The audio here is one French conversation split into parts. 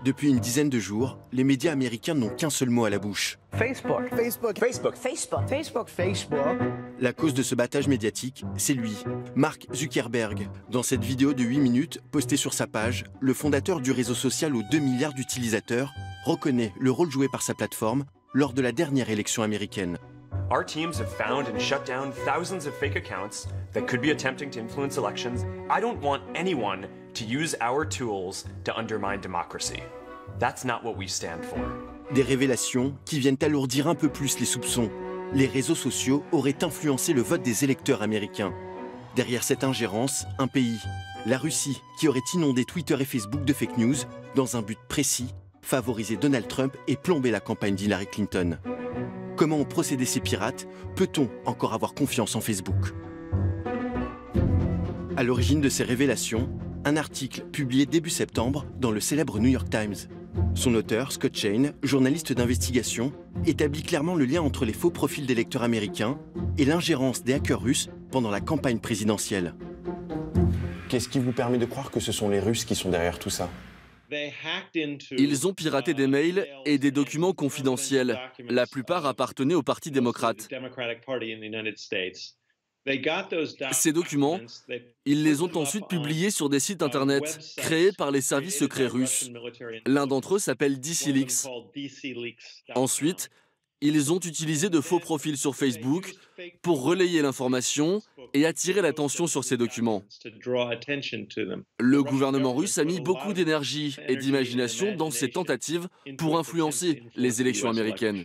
Depuis une dizaine de jours, les médias américains n'ont qu'un seul mot à la bouche. Facebook. Facebook. Facebook. Facebook. Facebook. Facebook. La cause de ce battage médiatique, c'est lui, Mark Zuckerberg. Dans cette vidéo de 8 minutes, postée sur sa page, le fondateur du réseau social aux 2 milliards d'utilisateurs reconnaît le rôle joué par sa plateforme lors de la dernière élection américaine. Our teams have found and shut down thousands of fake accounts that could be attempting to influence elections. I don't want anyone to use our tools to undermine democracy. That's not what we stand for. Des révélations qui viennent alourdir un peu plus les soupçons. Les réseaux sociaux auraient influencé le vote des électeurs américains. Derrière cette ingérence, un pays, la Russie, qui aurait inondé Twitter et Facebook de fake news dans un but précis, favoriser Donald Trump et plomber la campagne d'Hillary Clinton. Comment ont procédé ces pirates? Peut-on encore avoir confiance en Facebook? À l'origine de ces révélations, un article publié début septembre dans le célèbre New York Times. Son auteur, Scott Shane, journaliste d'investigation, établit clairement le lien entre les faux profils d'électeurs américains et l'ingérence des hackers russes pendant la campagne présidentielle. Qu'est-ce qui vous permet de croire que ce sont les Russes qui sont derrière tout ça? Ils ont piraté des mails et des documents confidentiels. La plupart appartenaient au Parti démocrate. Ces documents, ils les ont ensuite publiés sur des sites internet créés par les services secrets russes. L'un d'entre eux s'appelle DCLeaks. Ensuite, ils ont utilisé de faux profils sur Facebook pour relayer l'information et attirer l'attention sur ces documents. Le gouvernement russe a mis beaucoup d'énergie et d'imagination dans ces tentatives pour influencer les élections américaines.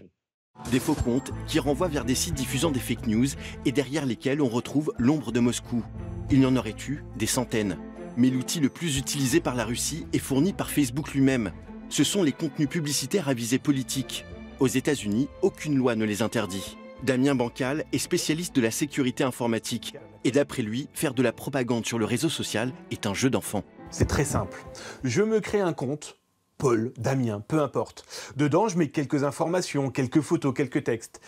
Des faux comptes qui renvoient vers des sites diffusant des fake news et derrière lesquels on retrouve l'ombre de Moscou. Il y en aurait eu des centaines. Mais l'outil le plus utilisé par la Russie est fourni par Facebook lui-même. Ce sont les contenus publicitaires à visée politique. Aux États-Unis, aucune loi ne les interdit. Damien Bancal est spécialiste de la sécurité informatique. Et d'après lui, faire de la propagande sur le réseau social est un jeu d'enfant. C'est très simple. Je me crée un compte, Paul, Damien, peu importe. Dedans, je mets quelques informations, quelques photos, quelques textes.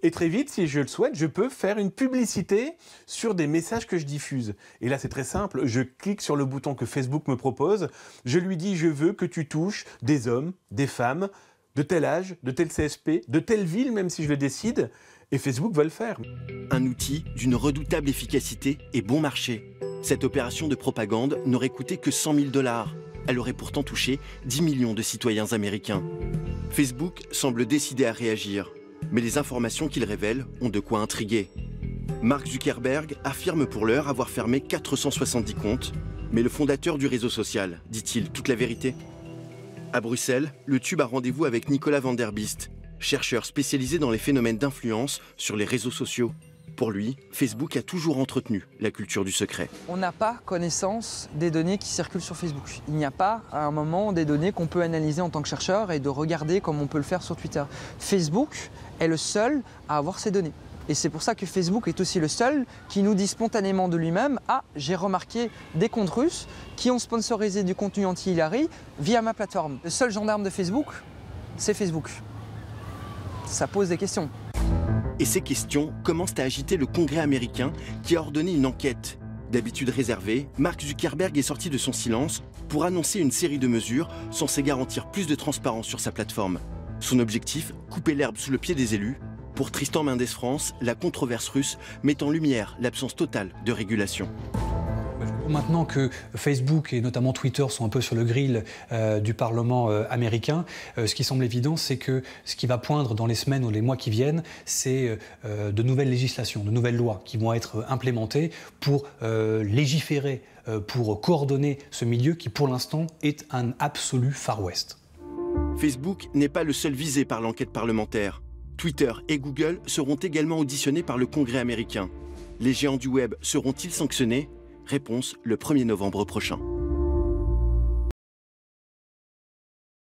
Et très vite, si je le souhaite, je peux faire une publicité sur des messages que je diffuse. Et là, c'est très simple. Je clique sur le bouton que Facebook me propose. Je lui dis, je veux que tu touches des hommes, des femmes, de tel âge, de tel CSP, de telle ville, même si je le décide. Et Facebook va le faire. Un outil d'une redoutable efficacité et bon marché. Cette opération de propagande n'aurait coûté que 100 000 $. Elle aurait pourtant touché 10 millions de citoyens américains. Facebook semble décidé à réagir. Mais les informations qu'il révèle ont de quoi intriguer. Mark Zuckerberg affirme pour l'heure avoir fermé 470 comptes. Mais le fondateur du réseau social dit-il toute la vérité? À Bruxelles, le Tube a rendez-vous avec Nicolas van der Biest, chercheur spécialisé dans les phénomènes d'influence sur les réseaux sociaux. Pour lui, Facebook a toujours entretenu la culture du secret. On n'a pas connaissance des données qui circulent sur Facebook. Il n'y a pas, à un moment, des données qu'on peut analyser en tant que chercheur et de regarder comme on peut le faire sur Twitter. Facebook est le seul à avoir ces données. Et c'est pour ça que Facebook est aussi le seul qui nous dit spontanément de lui-même « Ah, j'ai remarqué des comptes russes qui ont sponsorisé du contenu anti-Hillary via ma plateforme. » Le seul gendarme de Facebook, c'est Facebook. Ça pose des questions. Et ces questions commencent à agiter le Congrès américain qui a ordonné une enquête. D'habitude réservé, Mark Zuckerberg est sorti de son silence pour annoncer une série de mesures censées garantir plus de transparence sur sa plateforme. Son objectif, couper l'herbe sous le pied des élus. Pour Tristan Mendes France, la controverse russe met en lumière l'absence totale de régulation. Maintenant que Facebook et notamment Twitter sont un peu sur le grill du Parlement américain, ce qui semble évident, c'est que ce qui va poindre dans les semaines ou les mois qui viennent, c'est de nouvelles législations, de nouvelles lois qui vont être implémentées pour légiférer, pour coordonner ce milieu qui pour l'instant est un absolu Far West. Facebook n'est pas le seul visé par l'enquête parlementaire. Twitter et Google seront également auditionnés par le Congrès américain. Les géants du web seront-ils sanctionnés? Réponse le 1er novembre prochain.